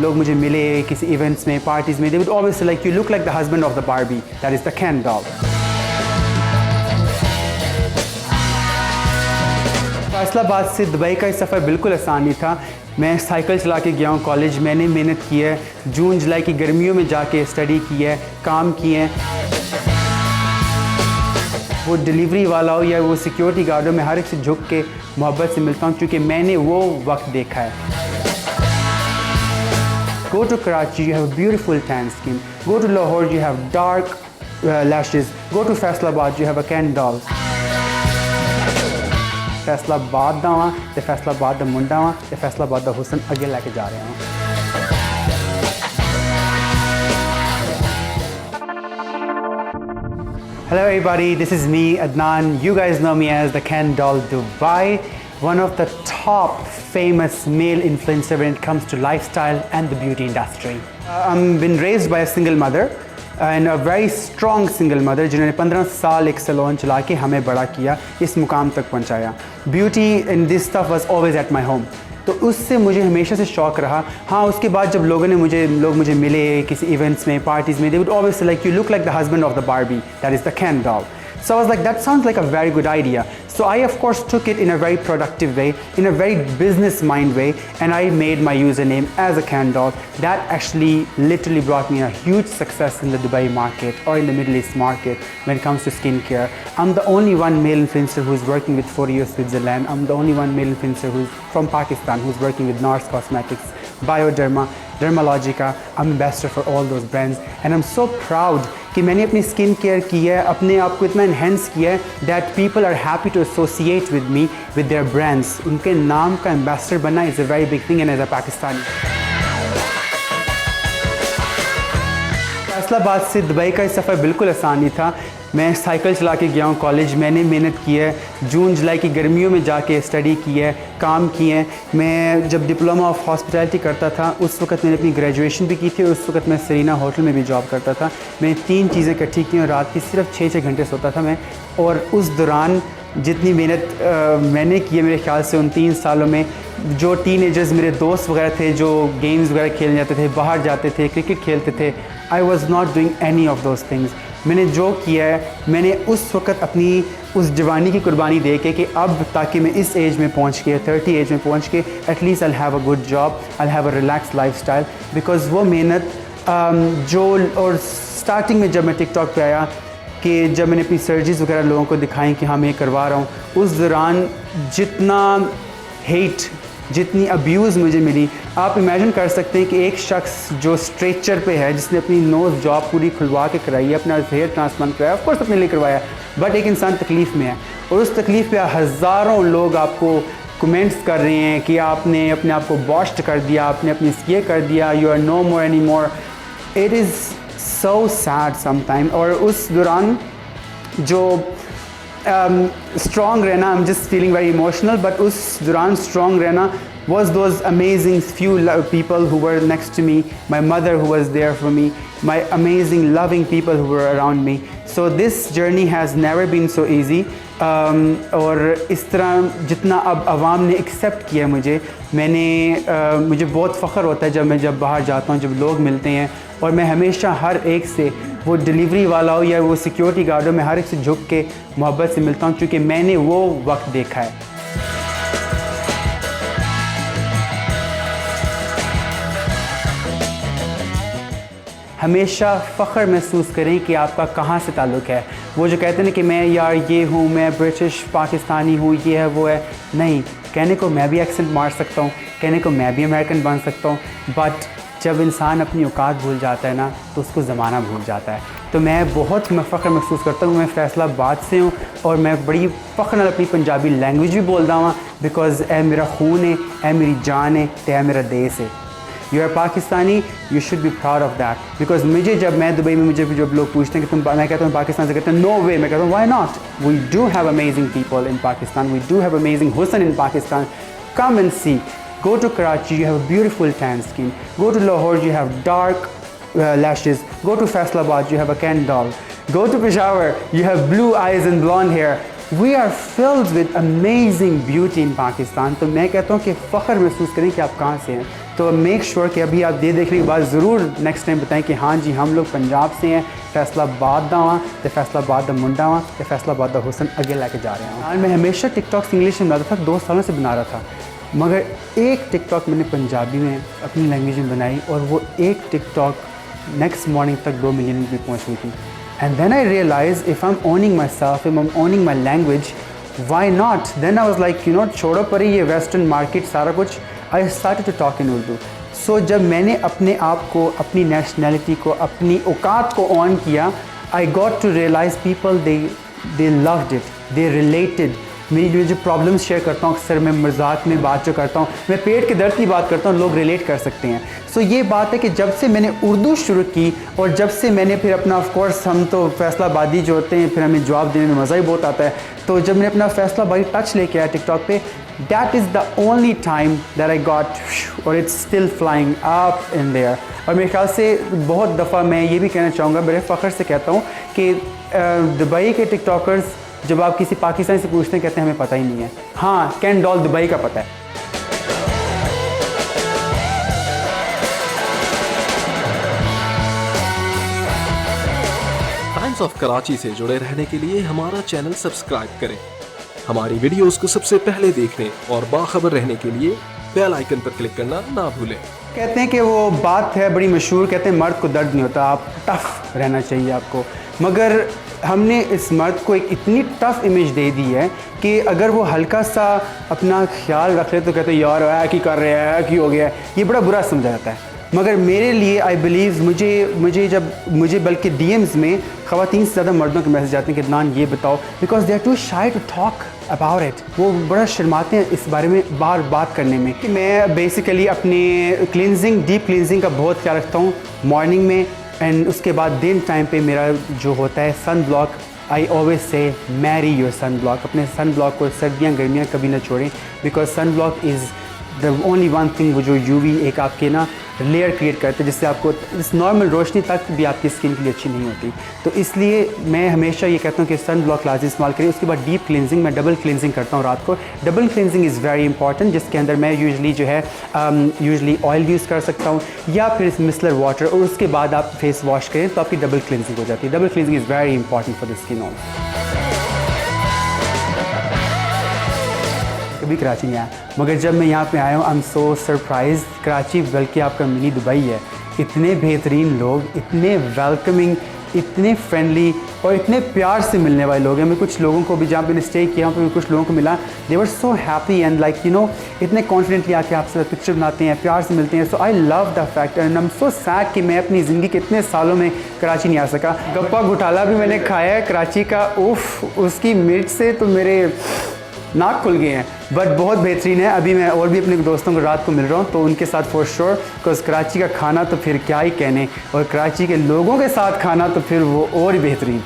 लोग मुझे मिले किसी इवेंट्स में, पार्टीज़ में, they would always say like you look like the husband of the Barbie, that is the Ken doll. Faisalabad से दुबई का सफ़र बिल्कुल आसान नहीं था। मैं साइकिल चला के गया हूँ कॉलेज, मैंने मेहनत की है, जून जुलाई की गर्मियों में जाके स्टडी की है, काम किए हैं। वो डिलीवरी वाला हो या वो सिक्योरिटी गार्ड हो, मैं हर एक से झुक के मोहब्बत से मिलता हूँ क्योंकि मैंने वो वक्त देखा है। Go to Karachi, you have a beautiful tan skin. Go to Lahore, you have dark lashes. Go to Faisalabad, you have a Ken doll. Faisalabad दा वां ते फैसलाबाद दा मुंडा वां ते फैसलाबाद दा हुसन अगे लेके जा रहे हैं। Hello everybody, this is me, Adnan. You guys know me as the Ken doll Dubai, one of the top famous male influencer when it comes to lifestyle and the beauty industry. I'm been raised by a single mother and a very strong single mother जिन्होंने 15 साल एक salon चला के हमें बड़ा किया, इस मुकाम तक पहुंचाया। Beauty and this stuff was always at my home. तो उससे मुझे हमेशा से शौक़ रहा। हाँ, उसके बाद जब लोग मुझे मिले किसी इवेंट्स में, पार्टीज़ में, they would always say like you look like the husband of the Barbie, that is the Ken doll. So I was like, that sounds like a very good idea. So I of course took it in a very productive way, in a very business mind way, and I made my username as a Ken doll. That actually literally brought me a huge success in the Dubai market or in the Middle East market when it comes to skincare. I'm the only one male influencer who's working with Foreo Switzerland. I'm the only one male influencer who's from Pakistan who's working with NARS Cosmetics, Bioderma, Dermalogica. I'm ambassador for all those brands and I'm so proud कि मैंने अपनी skin care की है, अपने आप को इतना enhance किया है that people are happy to associate with me with their brands. उनके नाम का एम्बेसडर बनना is a very big thing and as a Pakistani. Faisalabad से दुबई का सफ़र बिल्कुल आसान नहीं था। मैं साइकिल चला के गया हूँ कॉलेज, मैंने मेहनत की है, जून जुलाई की गर्मियों में जाके स्टडी की है, काम किए हैं। मैं जब डिप्लोमा ऑफ हॉस्पिटैलिटी करता था उस वक्त मैंने अपनी ग्रेजुएशन भी की थी और उस वक्त मैं सेरीना होटल में भी जॉब करता था। मैंने 3 चीज़ें इकट्ठी की और रात की सिर्फ 6-6 घंटे सोता था मैं। और उस दौरान जितनी मेहनत मैंने की है, मेरे ख्याल से उन 3 सालों में जो टीनेजर्स मेरे दोस्त वगैरह थे जो गेम्स वगैरह खेलने जाते थे, बाहर जाते थे, क्रिकेट खेलते थे, I was not doing any of those things. मैंने जो किया है मैंने उस वक्त अपनी उस जवानी की कुर्बानी दे के कि अब ताकि मैं इस एज में पहुंच के 30 एज में पहुंच के at least I have a good job, I have a relax lifestyle. Because वो मेहनत जो और स्टार्टिंग में जब मैं टिकटॉक पे आया कि जब मैंने अपनी सर्जरीज़ वगैरह लोगों को दिखाई कि हाँ मैं करवा रहा हूँ, उस दौरान जितना हेट, जितनी अब्यूज़ मुझे मिली, आप इमेजिन कर सकते हैं कि एक शख्स जो स्ट्रेचर पे है, जिसने अपनी नोज़ जॉब पूरी खुलवा के कराई है, अपना हेयर ट्रांसप्लांट कराया, ऑफकोर्स अपने लिए करवाया, बट एक इंसान तकलीफ़ में है और उस तकलीफ़ पे हज़ारों लोग आपको कमेंट्स कर रहे हैं कि आपने अपने आप को बॉस्ट कर दिया, आपने अपनी ये कर दिया, you are no more any more. It is so sad sometime. और उस दौरान जो strong रहना, I'm just feeling very emotional, but उस दौरान strong रहना was those amazing few people who were next to me, my mother who was there for me, my amazing loving people who were around me. So this journey has never been so easy. और इस तरह जितना अब आवाम ने accept किया मुझे बहुत फ़ख्र होता है जब बाहर जाता हूँ, जब लोग मिलते हैं और मैं हमेशा हर एक से, वो डिलीवरी वाला हो या वो सिक्योरिटी गार्ड हो, मैं हर एक से झुक के मोहब्बत से मिलता हूँ क्योंकि मैंने वो वक्त देखा है। हमेशा फ़ख्र महसूस करें कि आपका कहाँ से ताल्लुक़ है। वो जो कहते हैं ना कि मैं यार ये हूँ, मैं ब्रिटिश पाकिस्तानी हूँ, ये है वो है, नहीं, कहने को मैं भी एक्सेंट मार सकता हूँ, कहने को मैं भी अमेरिकन बन सकता हूँ, बट जब इंसान अपनी औकात भूल जाता है ना तो उसको ज़माना भूल जाता है। तो मैं बहुत फ़ख्र महसूस करता हूँ, मैं फैसलाबाद से हूँ और मैं बड़ी फ़ख्र नाल अपनी पंजाबी लैंग्वेज भी बोलता हूँ बिकॉज़ ए मेरा खून है, ए मेरी जान है, ते मेरा देश है। You are Pakistani, you should be proud of that. Because मैं दुबई में जब लोग पूछते हैं कि मैं कहता हूँ पाकिस्तान से, कहते हैं नो वे, मैं कहता हूँ why not, we do have amazing people in Pakistan, we do have amazing हुसन in Pakistan, come and see. Go to Karachi, you have a beautiful tan skin. Go to Lahore, you have dark lashes. Go to Faisalabad, you have a Ken doll. Go to Peshawar, you have blue eyes and blonde hair. We are filled with amazing beauty in Pakistan. तो मैं कहता हूँ कि फ़ख्र महसूस करें कि आप कहाँ से हैं। तो मेक श्योर कि अभी आप ये देखने के बाद ज़रूर नेक्स्ट टाइम बताएं कि हाँ जी हम लोग पंजाब से हैं, फैसलाबाद दा वहाँ तो फैसलाबाद दा मुंडा वहाँ तो फैसलाबाद दा हुसन अगे लेके जा रहे हैं। मैं हमेशा टिकटॉक इंग्लिश में बनाता था, 2 सालों से बना रहा था, मगर एक टिकटॉक मैंने पंजाबी में अपनी लैंग्वेज में बनाई और वो एक टिकटॉक नेक्स्ट मॉर्निंग तक 2 मिलियन भी पहुँच गई थी। And then I realize if I am owning my self, if I am owning my language, why not. Then I was like छोड़ो परी ये वेस्टर्न मार्केट सारा कुछ, I started to talk in Urdu. So जब मैंने अपने आप को, अपनी नेशनैलिटी को, अपनी औकात को ऑन किया, I got to realise people they loved it, they related. मेरी जो प्रॉब्लम्स शेयर करता हूँ अक्सर, मैं मजाक में बात जो करता हूँ, मैं पेट के दर्द की बात करता हूँ, लोग रिलेट कर सकते हैं। सो ये बात है कि जब से मैंने उर्दू शुरू की और जब से मैंने फिर अपना, ऑफ कोर्स हम तो फैसलाबादी जो होते हैं फिर हमें जवाब देने में मज़ा ही बहुत आता है, तो जब मैंने अपना फैसलाबादी टच लेके आया टिकटॉक पे, that is the only time that I got, और it's still flying up in there. और मेरे ख्याल से बहुत दफ़ा मैं ये भी कहना चाहूँगा, बड़े फ़ख्र से कहता हूँ कि दुबई के टिकटॉकर्स जब आप किसी पाकिस्तानी से पूछते हैं कहते हैं हमें पता ही नहीं है। हाँ, कैन डॉल दुबई का पता है। टाइम्स ऑफ कराची से जुड़े रहने के लिए हमारा चैनल सब्सक्राइब करें। हमारी वीडियोस को सबसे पहले देखने और बाखबर रहने के लिए बेल आइकन पर क्लिक करना ना भूलें। कहते हैं कि वो बात है बड़ी मशहूर, कहते हैं मर्द को दर्द नहीं होता, आप टफ़ रहना चाहिए आपको, मगर हमने इस मर्द को एक इतनी टफ़ इमेज दे दी है कि अगर वो हल्का सा अपना ख्याल रख ले तो कहते हैं यार ऐ की कर रहे हैं, ऐ की हो गया है, ये बड़ा बुरा समझा जाता है। मगर मेरे लिए आई बिलीव मुझे बल्कि डीएम्स में ख़वातीन से ज़्यादा मर्दों के मैसेज आते हैं कि नान ये बताओ, because they are too shy to talk about it. वो बड़ा शर्माते हैं इस बारे में बात करने में। कि मैं बेसिकली अपने क्लिनजिंग, डीप क्लिनजिंग का बहुत ख्याल रखता हूँ मॉर्निंग में, एंड उसके बाद दिन टाइम पे मेरा जो होता है sun block, I always say marry your sun block. अपने सन ब्लॉक को सर्दियाँ गर्मियाँ कभी ना छोड़ें, because sun block is the only one thing वो जो यूवी एक आपके ना लेयर क्रिएट करते हैं जिससे आपको इस नॉर्मल रोशनी तक भी आपकी स्किन के लिए अच्छी नहीं होती। तो इसलिए मैं हमेशा ये कहता हूँ कि सन ब्लॉक लाजमी इस्तेमाल करें। उसके बाद डीप क्लिनजिंग, मैं डबल क्लिनजिंग करता हूँ रात को। Double cleansing is very important, जिसके अंदर मैं यूजली जो है यूजली ऑयल यूज़ कर सकता हूँ या फिर मिसलर वाटर, और उसके बाद आप फेस वॉश करें तो आपकी डबल क्लिनजिंग हो जाती है। Double cleansing is very important for the skin also. कभी कराची नहीं आया, मगर जब मैं यहाँ पे आया हूँ आई एम सो सरप्राइज। कराची बल्कि आपका मिनी दुबई है। इतने बेहतरीन लोग, इतने वेलकमिंग, इतने फ्रेंडली और इतने प्यार से मिलने वाले लोग हैं। मैं कुछ लोगों को भी जहाँ पे स्टे किया वहाँ पे कुछ लोगों को मिला, they were so happy and like इतने कॉन्फिडेंटली आके आपसे पिक्चर बनाते हैं, प्यार से मिलते हैं। So I love the fact and I am so sad कि मैं अपनी ज़िंदगी के इतने सालों में कराची नहीं आ सका। गप्पा घोटाला भी मैंने खाया है कराची का, उफ, उसकी मिर्च से तो मेरे नाक खुल गए हैं, बट बहुत बेहतरीन है। अभी मैं और भी अपने दोस्तों को रात को मिल रहा हूँ तो उनके साथ फॉर श्योर, बिकॉज कराची का खाना तो फिर क्या ही कहने, और कराची के लोगों के साथ खाना तो फिर वो और ही बेहतरीन।